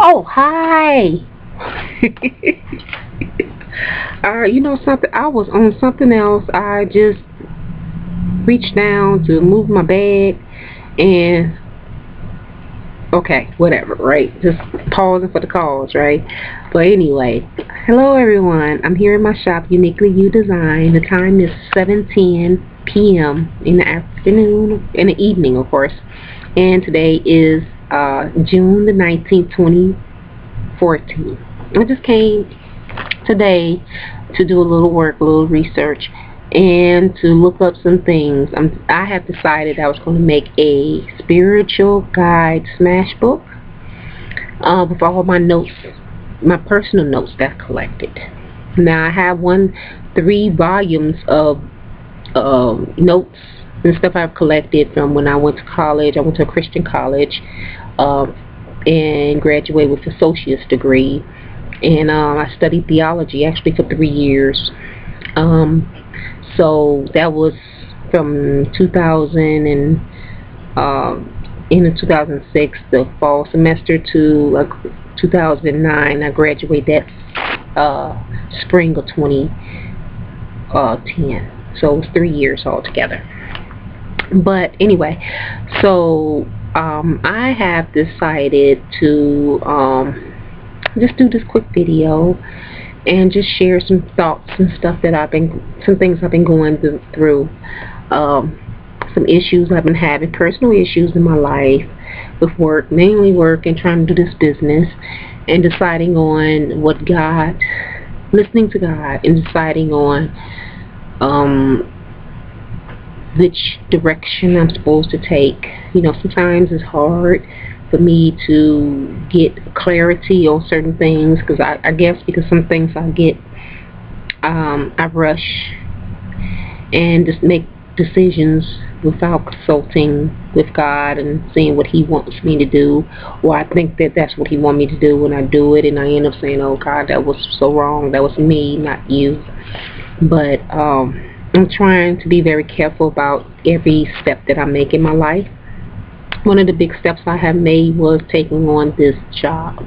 Oh, hi. You know something? I was on something else. I just reached down to move my bag and okay, whatever, right? Just pausing for the cause, right? But anyway, hello everyone. I'm here in my shop, Uniquely You Design. The time is 7:10 p.m. in the afternoon, in the evening, of course. And today is June the 19th, 2014. I just came today to do a little work, a little research, and to look up some things. I have decided I was going to make a spiritual guide smash book with all my notes, my personal notes that I collected. Now I have 3 volumes of notes and stuff I've collected from when I went to college. I went to a Christian college and graduated with an associate's degree. And I studied theology actually for 3 years. So that was from 2000 and in 2006, the fall semester, to 2009. I graduated that spring of 2010. So it was 3 years altogether. But anyway, so I have decided to just do this quick video and just share some thoughts and stuff that some things I've been going through, some issues I've been having, personal issues in my life with work, mainly work, and trying to do this business, and deciding on listening to God, and deciding on which direction I'm supposed to take. You know, sometimes it's hard for me to get clarity on certain things, because I guess because some things I rush and just make decisions without consulting with God and seeing what He wants me to do, or I think that that's what He wants me to do, and I do it, and I end up saying, oh God, that was so wrong, that was me, not you. But I'm trying to be very careful about every step that I make in my life. One of the big steps I have made was taking on this job,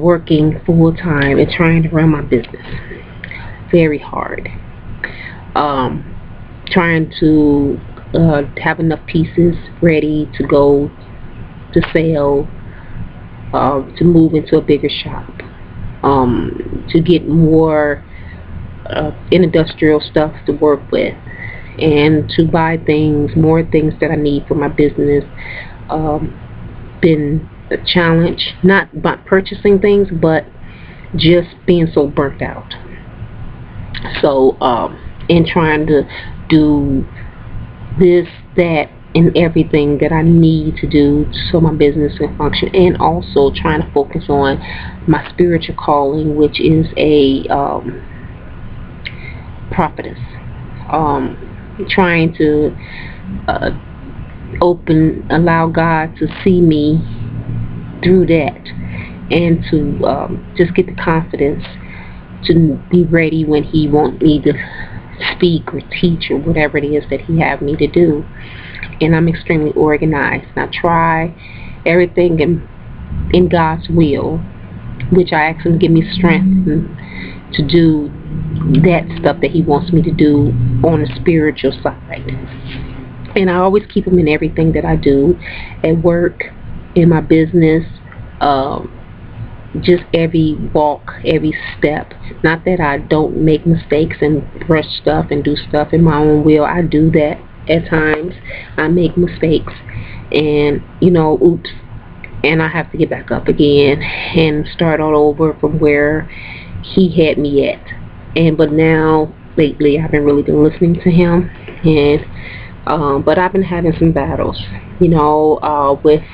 working full-time and trying to run my business. Very hard. Trying to have enough pieces ready to go to sell, to move into a bigger shop, to get more industrial stuff to work with, and to buy more things that I need for my business. Been a challenge, not by purchasing things, but just being so burnt out. So, and trying to do this, that, and everything that I need to do so my business can function, and also trying to focus on my spiritual calling, which is a prophetess. Trying to allow God to see me through that, and to just get the confidence to be ready when He wants me to speak or teach or whatever it is that He have me to do. And I'm extremely organized, and I try everything in God's will, which I ask Him to give me strength to do that stuff that He wants me to do on the spiritual side. And I always keep Him in everything that I do, at work, in my business, just every walk, every step. Not that I don't make mistakes and rush stuff and do stuff in my own will. I do that at times. I make mistakes and, oops, and I have to get back up again and start all over from where He had me at. But now, lately, I've been listening to Him, and but I've been having some battles, with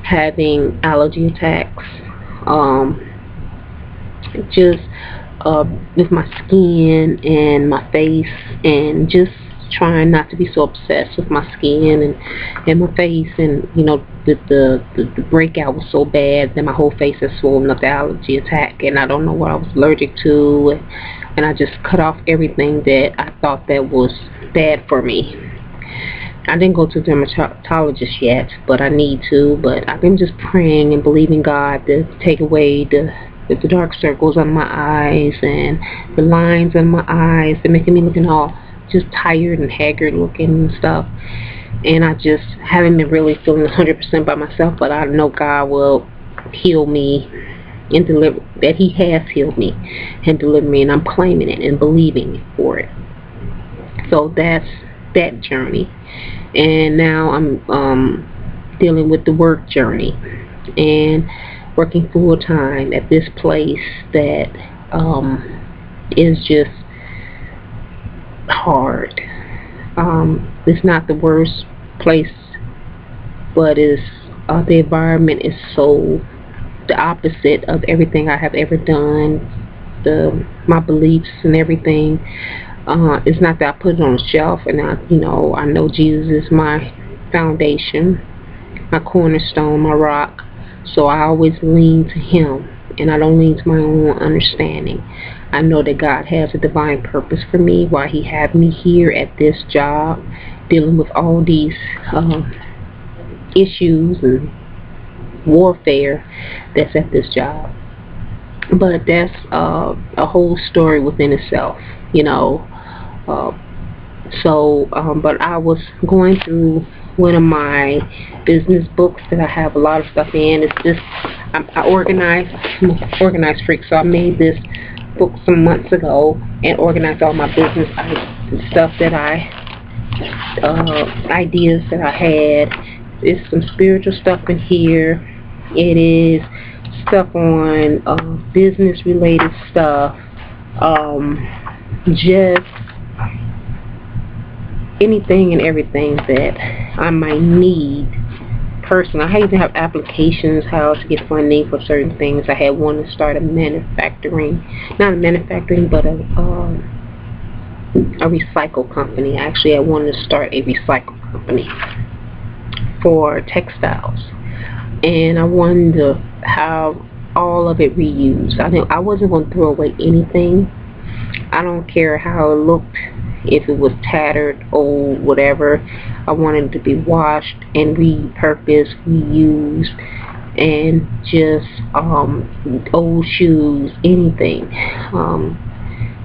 having allergy attacks, just with my skin and my face, and just trying not to be so obsessed with my skin and my face, and the breakout was so bad that my whole face is swollen up, the allergy attack, and I don't know what I was allergic to, and I just cut off everything that I thought that was bad for me. I didn't go to a dermatologist yet, but I need to. But I've been just praying and believing God to take away the dark circles on my eyes and the lines on my eyes. They're making me looking all just tired and haggard looking and stuff. And I just haven't been really feeling 100% by myself, but I know God will heal me and deliver, that He has healed me and delivered me, and I'm claiming it and believing for it. So that's that journey. And now I'm dealing with the work journey and working full time at this place that is just hard. It's not the worst place, but the environment is so the opposite of everything I have ever done. My beliefs and everything. It's not that I put it on a shelf and I know Jesus is my foundation, my cornerstone, my rock. So I always lean to Him, and I don't lean to my own understanding. I know that God has a divine purpose for me, why He had me here at this job, dealing with all these issues and warfare that's at this job. But that's a whole story within itself, but I was going through one of my business books that I have a lot of stuff in. It's just I'm an organized freak, so I made this book some months ago and organized all my business stuff that ideas that I had. There's some spiritual stuff in here. It is stuff on business related stuff, just anything and everything that I might need personally. I even have applications how to get funding for certain things. I had one to start not a manufacturing, but a recycle company. Actually, I wanted to start a recycle company for textiles, and I wanted to have all of it reused. I wasn't going to throw away anything. I don't care how it looked, if it was tattered, old, whatever. I wanted it to be washed and repurposed, reused, and just old shoes, anything,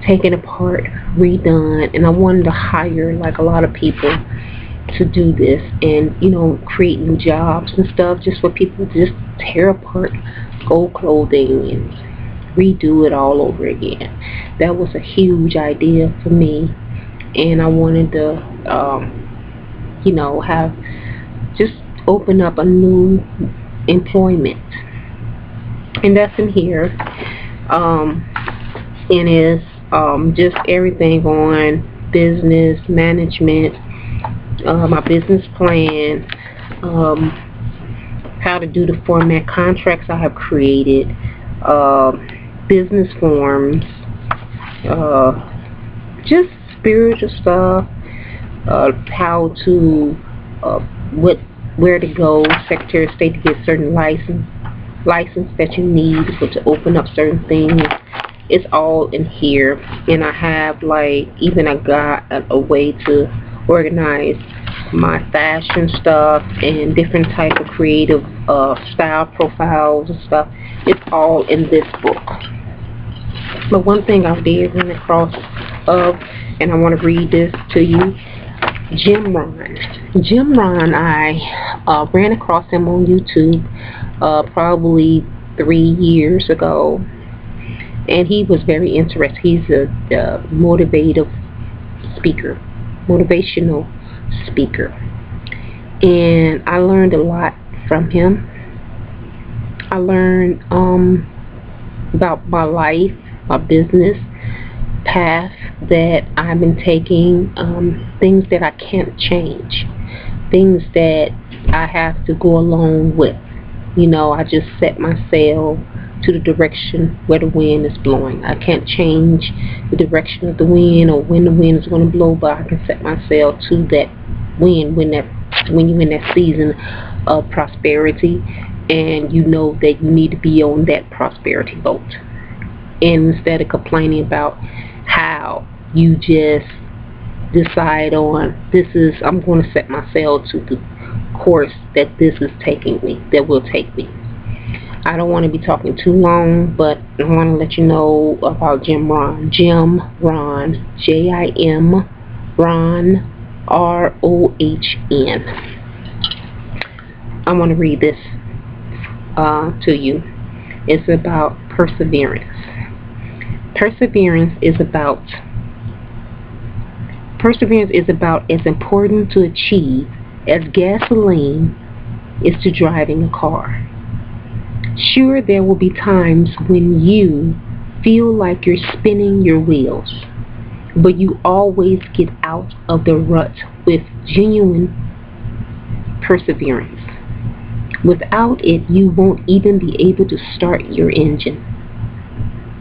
taken apart, redone. And I wanted to hire like a lot of people to do this, and create new jobs and stuff, just for people to just tear apart old clothing and redo it all over again. That was a huge idea for me, and I wanted to have just open up a new employment, and that's in here. And is just everything on business management, my business plan, how to do the format contracts I have created, business forms, just spiritual stuff, how to where to go, Secretary of State, to get certain license that you need to open up certain things. It's all in here. And I have I got a way to organize my fashion stuff and different type of creative style profiles and stuff. It's all in this book. But one thing I did run across and I want to read this to you, Jim Rohn, I ran across him on YouTube probably 3 years ago, and he was very interesting. He's a motivational speaker, and I learned a lot from him. I learned about my life, my business path that I've been taking, things that I can't change, things that I have to go along with. I just set my sail to the direction where the wind is blowing. I can't change the direction of the wind or when the wind is going to blow, but I can set my sail to that wind when you're in that season of prosperity, and you know that you need to be on that prosperity boat. And instead of complaining about how you just decide on I'm going to set my sail to the course that this is taking me, that will take me. I don't want to be talking too long, but I want to let you know about Jim Rohn. Jim Rohn, J-I-M, Rohn, R-O-H-N. I want to read this to you. It's about perseverance. Perseverance is about as important to achieve as gasoline is to driving a car. Sure, there will be times when you feel like you're spinning your wheels, but you always get out of the rut with genuine perseverance. Without it, you won't even be able to start your engine.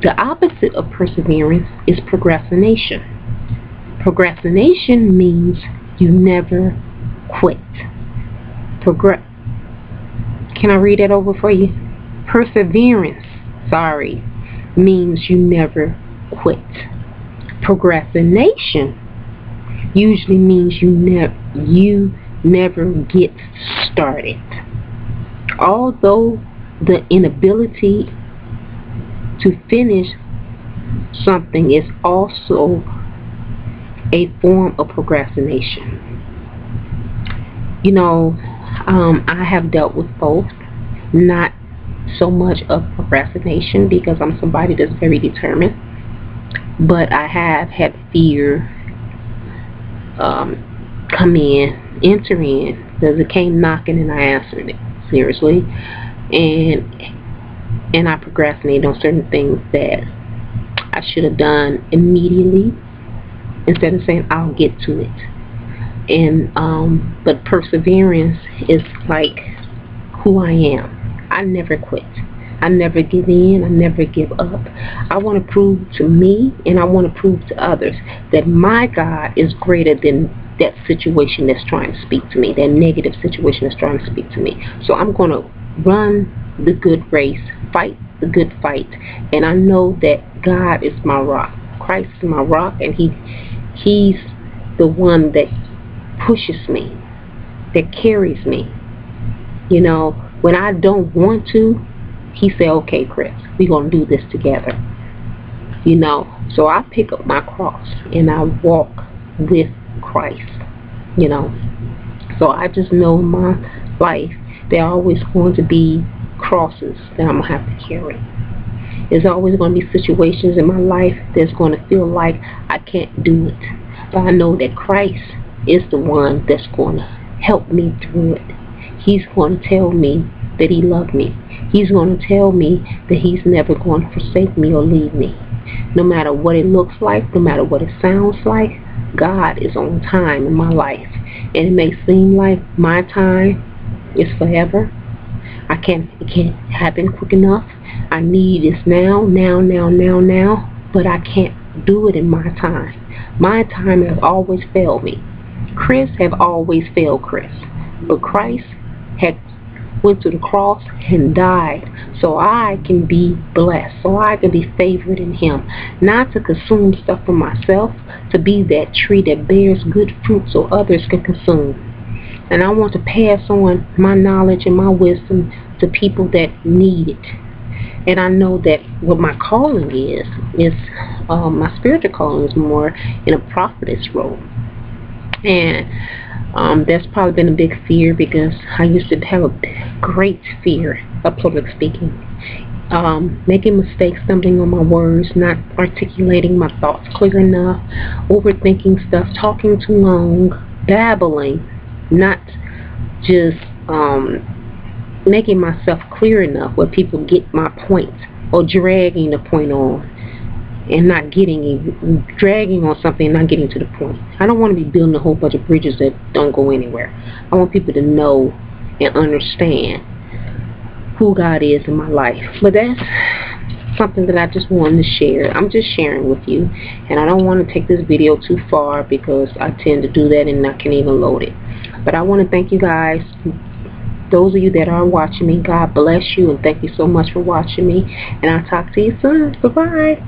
The opposite of perseverance is procrastination. Procrastination means you never quit. Can I read that over for you? Perseverance, means you never quit. Procrastination usually means you never get started. Although the inability to finish something is also a form of procrastination. I have dealt with both, not so much of procrastination because I'm somebody that's very determined, but I have had fear enter in, because it came knocking and I answered it seriously, and I procrastinated on certain things that I should have done immediately instead of saying I'll get to it. And but perseverance is like who I am. I never quit. I never give in. I never give up. I want to prove to me and I want to prove to others that my God is greater than that situation that's trying to speak to me, that negative situation that's trying to speak to me. So I'm going to run the good race, fight the good fight, and I know that God is my rock. Christ is my rock, and He's the one that pushes me, that carries me. When I don't want to, He said, okay, Chris, we're going to do this together. So I pick up my cross and I walk with Christ. So I just know in my life there are always going to be crosses that I'm going to have to carry. There's always going to be situations in my life that's going to feel like I can't do it. But I know that Christ is the one that's going to help me through it. He's going to tell me that He loves me. He's going to tell me that He's never going to forsake me or leave me. No matter what it looks like, no matter what it sounds like, God is on time in my life. And it may seem like my time is forever. It can't happen quick enough. I need this now, but I can't do it in my time. My time has always failed me. Chris have always failed Chris. But Christ had went to the cross and died so I can be blessed, so I can be favored in Him. Not to consume stuff for myself, to be that tree that bears good fruit so others can consume. And I want to pass on my knowledge and my wisdom to people that need it. And I know that what my calling is my spiritual calling is more in a prophetess role. And that's probably been a big fear because I used to have a great fear of public speaking. Making mistakes, stumbling on my words, not articulating my thoughts clear enough, overthinking stuff, talking too long, babbling, not just making myself clear enough where people get my point, or dragging the point on and not dragging on something and not getting to the point. I don't want to be building a whole bunch of bridges that don't go anywhere. I want people to know and understand who God is in my life. But that's something that I just wanted to share. I'm just sharing with you, and I don't want to take this video too far because I tend to do that and I can't even load it. But I want to thank you guys. Those of you that are watching me, God bless you, and thank you so much for watching me. And I'll talk to you soon. Bye-bye.